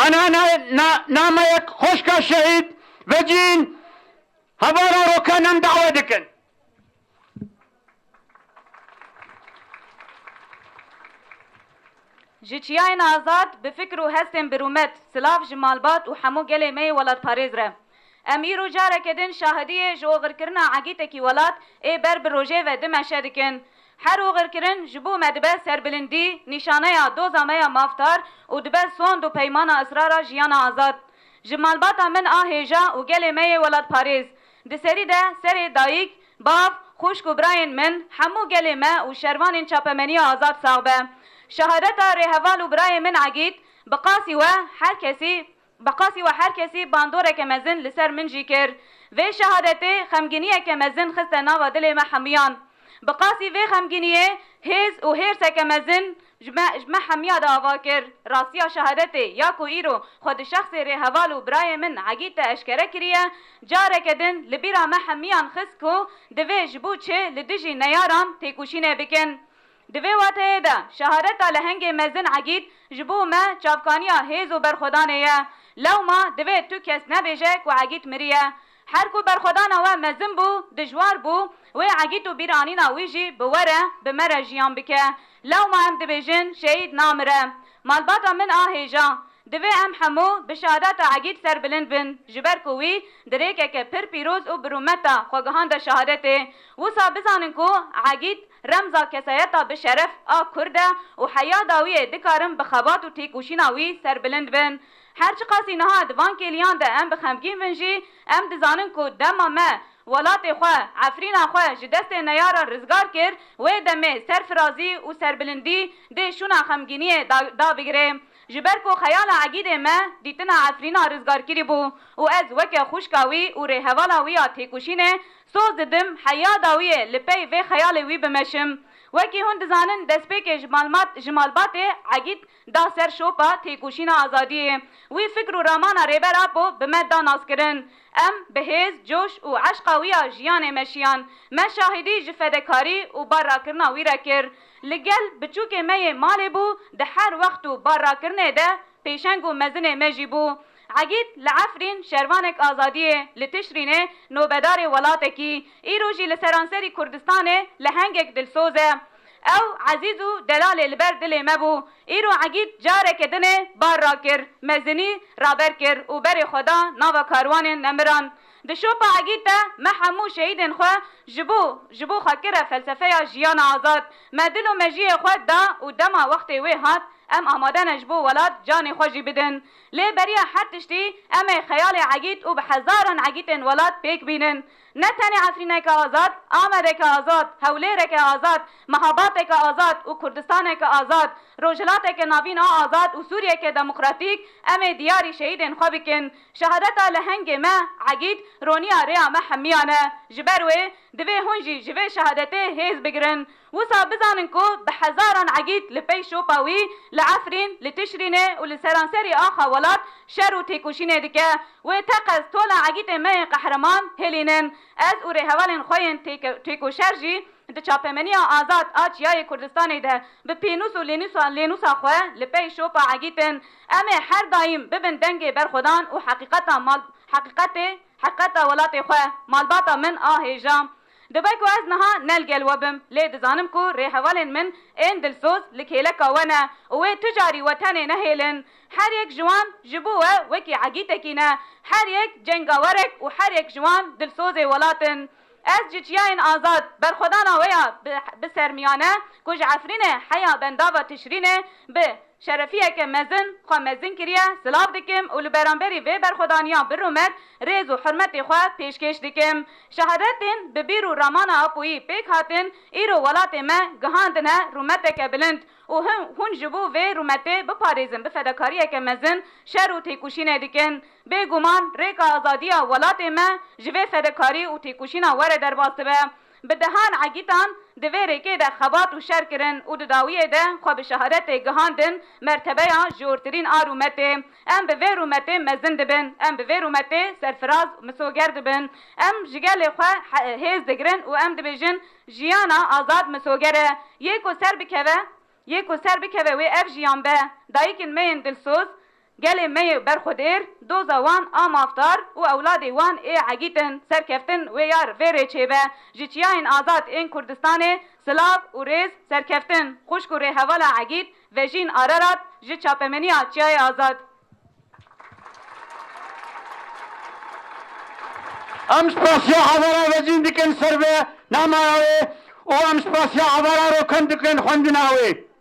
انا ناميك خوشكا شهيد وجين هبارا روكانن دعوه دكن جيتشياين آزاد بفكرو هستن برومت سلاف جمالبات وحمو گلي مي ولاد پاريز ره اميرو جاره كدن شاهديه جو غركرنا عقيتكي ولاد اي بر بروجه و دمشه دكن هر غركرن جبو مدبه سربلندي نشانه دوزا ميا مافتار و دبه سون دو پیمان اسرار جيانا آزاد جمالباتا من آهيجا و گلي مي ولاد پاريز دسري ده سري دايك باف خوشكو براين من حمو گلي ما و شروان چاپمني آزاد صاحبه شهادتا رهوال و برای من عقید بقاسی و هر کسی باندوره که مزن لسر من جی کر و شهادت خمگینیه که مزن خست ناو دل محمیان بقاسی و خمگینیه هیز و هیرسه که مزن محمیا دعوا کر راسیا شهادت یا کو ایرو خود شخص رهوال و برای من عقید اشکره کریه جاره کدن لبیرا محمیان خست کو دوی جبو چه لدجی نیاران تیکوشینه بکن دوی واته ده شهادت لهنگ مزن عقید جبو ما چافکانیا هیز و برخودانه لو ما دوی تو کس نبیجه و عقید مریه هر کو برخودانه و مزن بو دجوار بو و عقید و بیرانینا ویجی بوره بمره جیان بکه لو ما هم دبیجن شهید نامره مالباتا من آهیجا دوی ام حمو بشهادت عقید سر بلند بن جبر کوی دریکه که پر پیروز و برومتا خوگهان ده شهادته وصا بزانن کو عقید رمزا کسایتا بشرف کرده و حیا داویه دکارم بخبات و تیکوشیناوی سر بلند بن هرچی قاسی نهاد وان کلیان ده ام بخمگین ونجی ام دزانن کو دما ما ولات خواه عفرینا خواه جدست نیارا رزگار کر و دمه سرفرازی و سربلندی ده شونا خمگینی دا بگره جبر کو خیال عقید ما دیتنا عفرینا رزگار کری بو و از وکه خوشکاوی و رهوالا ویا تیکوشینه سوز دم حیا داویه لپی و خیال وی بمشم وکی هون دزانن دسپیک جمالبات عقید دا سر شوپا تیکوشینا آزادیه وی فکر و رامان ریبرا بو بمد دا ناس کرن ام بهز جوش و عشقا ویا جیان مشیان ما شاهدی جفدکاری و بارا کرنا وی را کر لگل بچوک می مال بو ده هر وقت و بارا کرنه ده پیشنگ و مزن مجی بو عقید لعفرین شروانک آزادیه لتشرینه نوبدار ولاتکی ایروجی لسرانسری کردستانه لهنگک دلسوزه او عزیزو دلال البر دل مبو ایرو عقید جاره کدنه بار را کر مزنی رابر کر و بر خدا ناو کاروان نمران دشوپا عقید ده محمو شهیدن خواه جبو خاکره فلسفه جیان آزاد مدل و مجیه خواه دا و دما وقت وی هات ام آماده نجبو ولاد جان خوشی بدن لی بریا هر تشتی ام خیال عقید و بحزاران عقیدن ولاد پیک بینن نه تنی عفرینه که آزاد آمده که آزاد هولیره که آزاد مهاباته که آزاد و کردستانه که آزاد روجلاته که ناوین آزاد و سوریه که دموکراتیک ام دیاری شهیدن خواه بکن شهادت لهنگ ما عقید رونیا ریا محمیانه جبروه دوی هنجی جوی شهادته هیز بگرن وصا بزانن کو بحزاران عقید لپی شوپاوی لعفرین لتشرینه و لسرانسری آخا ولاد شر و تیکوشینه دکه و تقز طول عقید ما قهرمان هلینن از اوره هوالن خوین تیکو شرجی ده چاپمنی آزاد آچیای کردستان ده به پینوس و لینوسا خواه لپی شوپا عقیدن امه هر دایم ببن دنگ بر خودان و حقیقت ولات خواه مالباتا من آهیجام دبی کو از نها نلگل وبم لی دزانم کو ریحوالن من این دلسوز لکیلکا ونه و تجاری وطن نهیلن هر یک جوان جبوه وکی عقیدکی نه هر یک جنگاورک و هر یک جوان دلسوز ولاتن از جتیاین آزاد بر خدانا ویا بسرمیانه کج عفرینه حیا بنداوا تشرینه به شرفیه که مزن خواه مزن کریه سلاف دکم و لبرانبری و برخودانیا برومت ریز و حرمت خواه پیشکش دکم شهادتین ببیر و رامان اپویی پیک هاتن ایرو ولات ما گهاندنه رومت که بلند و هون جبو و رومت بپاریزن بفدکاریه که مزن شر و تیکوشینه دکن بگومان ریک آزادیا ولات ما جوه فدکاری و تیکوشینا وره در باستبه بدهان عقیدان دویره که ده خبات و شر کرن و داویه ده خواه بشهادت گهاندن مرتبه جورترین آرومته ام به وی رومته مزن دبن ام به وی رومته سرفراز مسوگر دبن ام جگل خواه هیز دگرن و ام دبیجن جیانا آزاد مسوگره یکو سر بکوه و اف جیان به دایکن مین دلسوز گل می برخودیر دو زوان آم افتار و اولاد وان ای عگیتن سرکفتن و یار ویره چیبه جیچیاین آزاد این کردستان سلاف و ریز سرکفتن خوشک و ری حوالا عگیت و جین آرارات جی چاپمنی آچیای آزاد ام سپاسیا حوارا وزین دکن سر به ناماوی و ام سپاسیا حوارا رو کن دکن خوندناوی